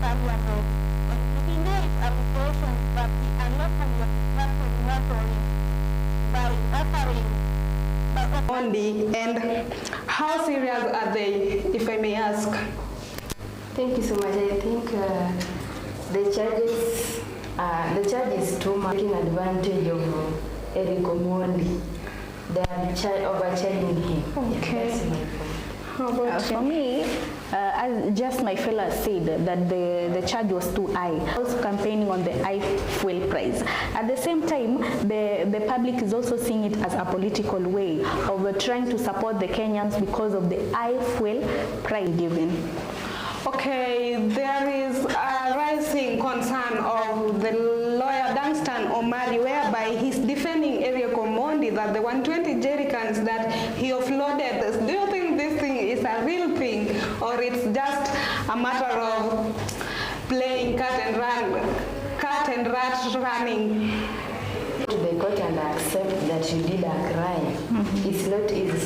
valuable and eliminate allegations that he unlawfully extracted water by offering Omondi, and how serious are they, if I may ask? Thank you so much. I think the charge is too much taking advantage of Eric Omondi. They are overcharging him. Okay. That's my point. How about For me, as just my fellow said, that the charge was too high. Also campaigning on the high fuel price. At the same time, the public is also seeing it as a political way of trying to support the Kenyans because of the high fuel price given. Okay, there is a rising concern of the lawyer Danstan Omari, whereby he's defending Eric Omondi that the 120 jerrycans that he offloaded. Do you think this thing is a real thing, or it's just a matter of playing cat and rat running? To the court and accept that you did a crime. It's not. He's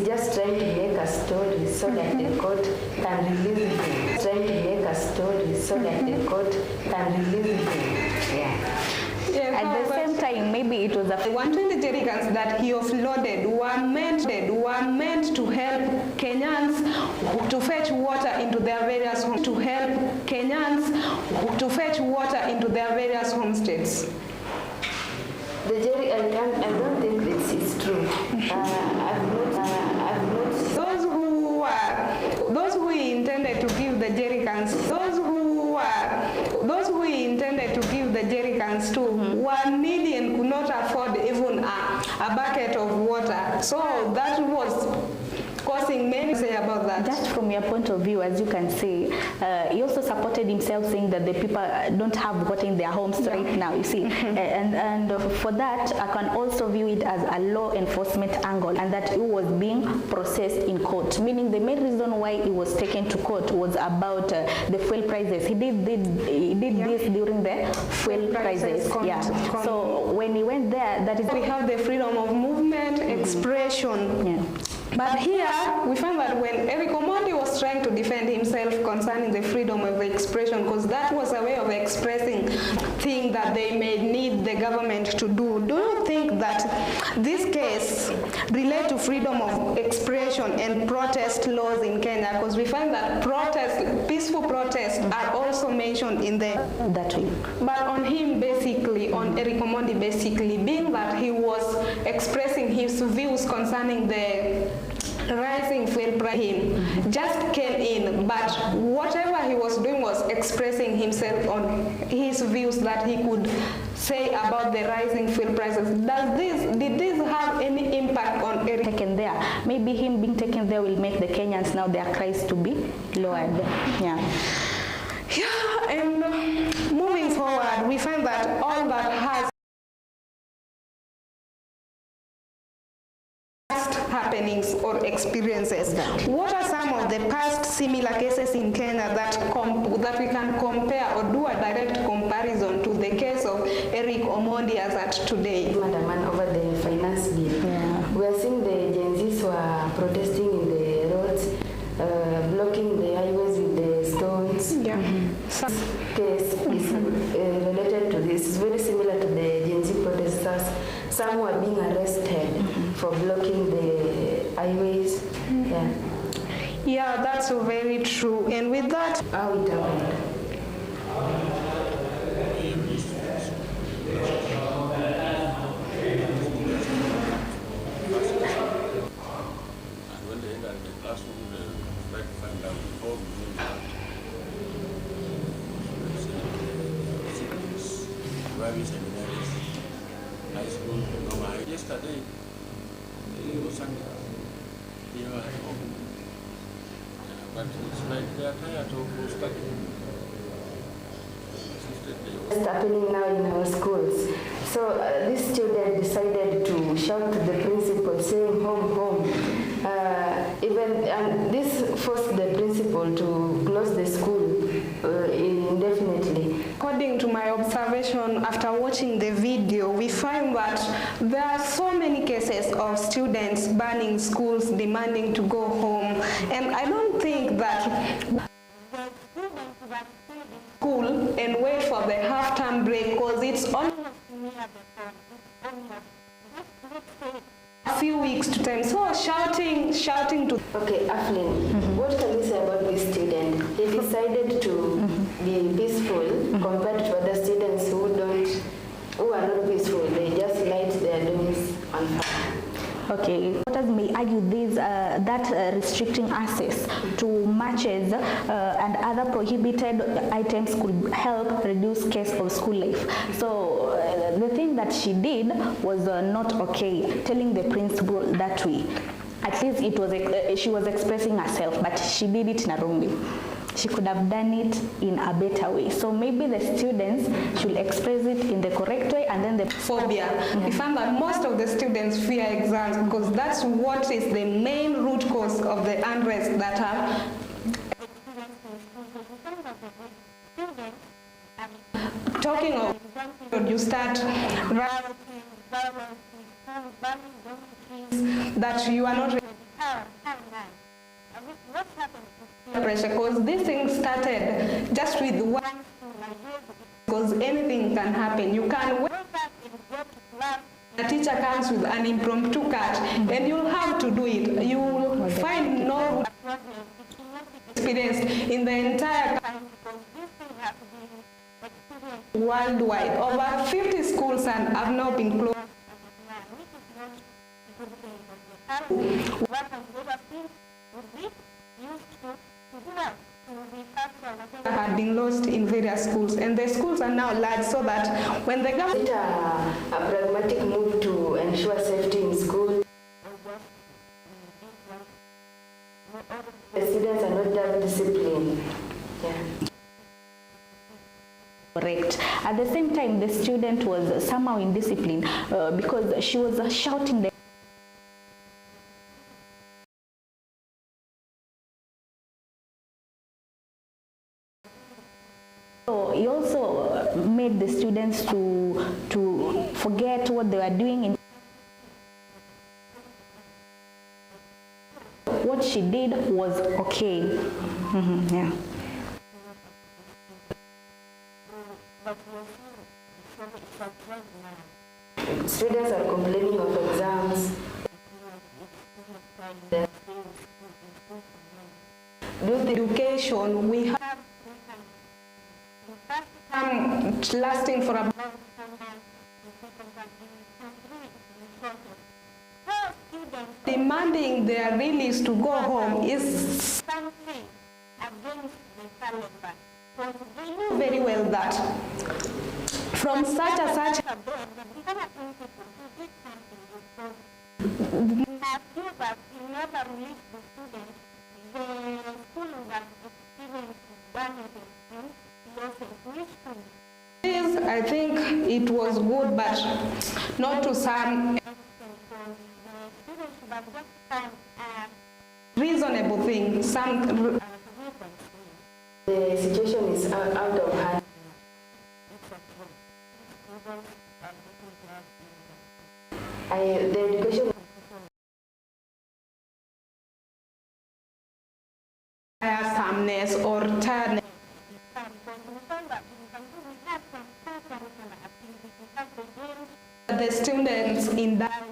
just trying to make a story so that the court can release him. Trying to make a story so that the court can release him. Yeah. At the same time, maybe it was The 120 jerrycans that he offloaded were meant to help Kenyans to fetch water into their various homes, homesteads. The jury, I don't think it's true. I've not. Those who he intended to give the jerrycans, to were needy and could not afford even a bucket of water. So that was causing many say about that. Just from your point of view, as you can see, he also supported himself, saying that the people don't have water in their homes right now, you see. And for that, I can also view it as a law enforcement angle, and that he was being processed in court, meaning the main reason why he was taken to court was about the fuel prices. He did this during the fuel prices. So when he went there, that is, we have the freedom of movement, expression. Yeah. But here, we find that when Eric Omondi was trying to defend himself concerning the freedom of expression, because that was a way of expressing things that they may need the government to do. Do you think that this case relates to freedom of expression and protest laws in Kenya? Because we find that peaceful protests are also mentioned in the... That way. But on him, basically, on Eric Omondi, basically, being that he was expressing his views concerning the rising fuel price, just came in, but whatever he was doing was expressing himself on his views that he could say about the rising fuel prices. Did this have any impact on Eric? Taken there, maybe him being taken there will make the Kenyans now their cries to be lowered. Yeah, and moving forward, we find that all that has happenings or experiences. What are some of the past similar cases in Kenya that we can compare or do a direct comparison to the case of Eric Omondi as at today? Madam, over the finance bill. Yeah. We are seeing the Gen Zs were protesting in the roads, blocking the highways with the stones. Yeah. Case is related to this. It's very similar to the Gen Z protesters. Some were being arrested for blocking the highways. Yeah, that's very true. And with that, how it happened. High school, yesterday, it was Sunday. They were at home. But it's like they are tired of studying. It's happening now in our schools. So this student decided to shout to the principal, saying home, home. This forced the principal to close the school indefinitely. According to my observation after watching the video, we find that there are so many cases of students burning schools, demanding to go home, and I don't think that school and wait for the half-term break because it's only a few weeks to time. So shouting to. Okay, Aflin, what can you say about this student? He decided to be peaceful compared to other students who are not peaceful. They just light their doors on fire. Okay, voters may argue this that restricting access to matches and other prohibited items could help reduce case of school life. So the thing that she did was not okay, telling the principal that way. At least it was she was expressing herself, but she did it in a wrong way. She could have done it in a better way. So maybe the students should express it in the correct way, and then the phobia. We found that most of the students fear exams because that's what is the main root cause of the unrest that have. Talking of, you start that you are not pressure, because this thing started just with one, because anything can happen. You can wake up and go to class, a teacher comes with an impromptu cut and you'll have to do it. You will find no experience in the entire country, because this thing has been worldwide. Over 50 schools have now been closed. Had been lost in various schools, and the schools are now large, so that when the government a pragmatic move to ensure safety in school, the students are not that disciplined. Yeah. Correct. At the same time, the student was somehow indisciplined because she was shouting the So he also made the students to forget what they were doing. What she did was okay. Yeah. Students are complaining of exams. with education, we have lasting for about demanding their release to go home is something against the Taliban. Because they know very well that from such a such a never release the students, the school that experienced I think it was good, but not to some reasonable thing. Some the situation is out of hand. The education someness or tiredness. The students in that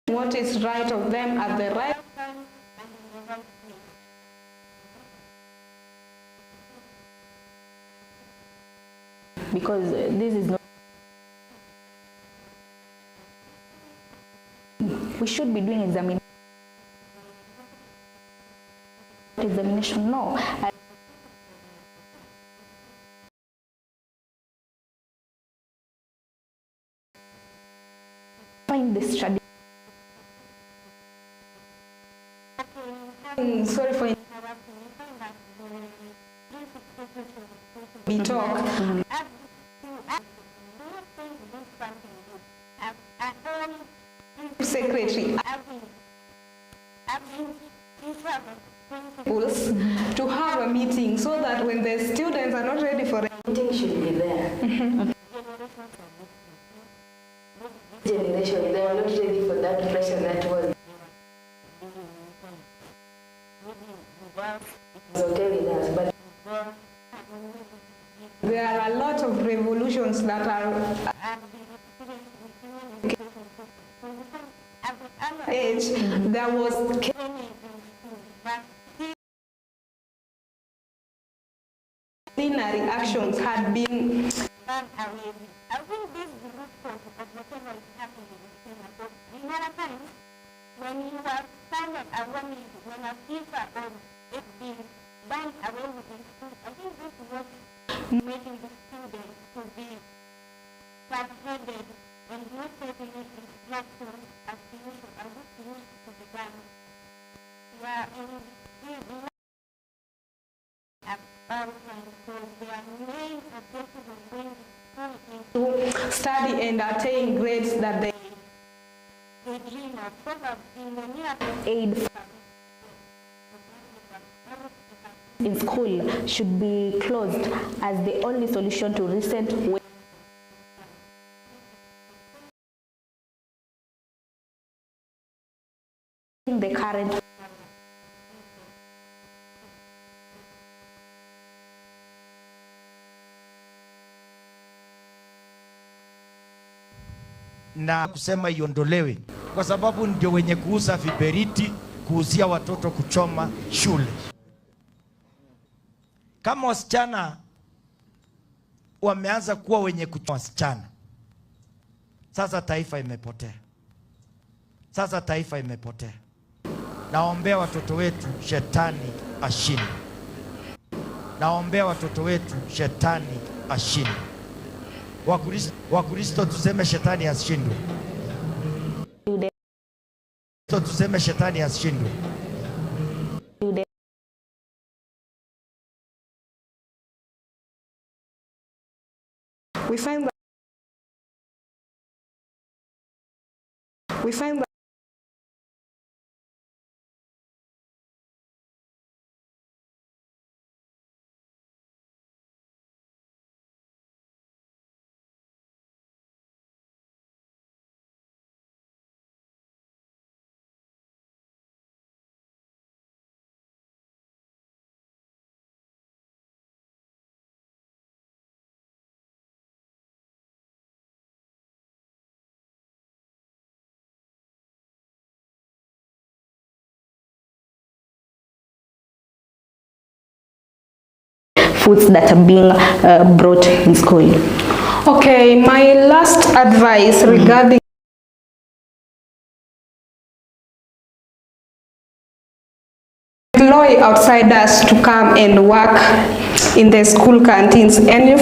what is right of them at the right time and in the right place. Because this is not. We should be doing examination. No. Find this strategy. Sorry for interrupting. We talk. Secretary. schools to have a meeting so that when the students are not ready for it, Meeting should be there. Generation, they are not ready for that pressure that was okay with us, but there are a lot of revolutions that are age. There was disciplinary actions had been done away with. I think this is the root cause of whatever is happening in Kenya. But in other times, when you have standard awareness, when a FIFA or it's been done away with in school, I think this is what making the students to be fat-headed and not taking instructions as usual, and this needs to be done. Yeah, and because their main objective of going to school is to study and attain grades that they dream of. Probably in the near Aid in school should be closed as the only solution to recent the current na kusema iondolewe kwa sababu ndio wenye kuuza viberiti, kuuzia watoto, kuchoma shule. Kama wasichana wameanza kuwa wenye kuchoma wasichana, sasa taifa imepotea. Sasa taifa imepotea. Naombea watoto wetu shetani ashinde. Naombea watoto wetu shetani ashinde. Wakristo tuseme shetani ashindwe. Tuseme shetani ashindwe. we find that foods that are being brought in school. okay, my last advice regarding employ outsiders to come and work in the school canteens, and if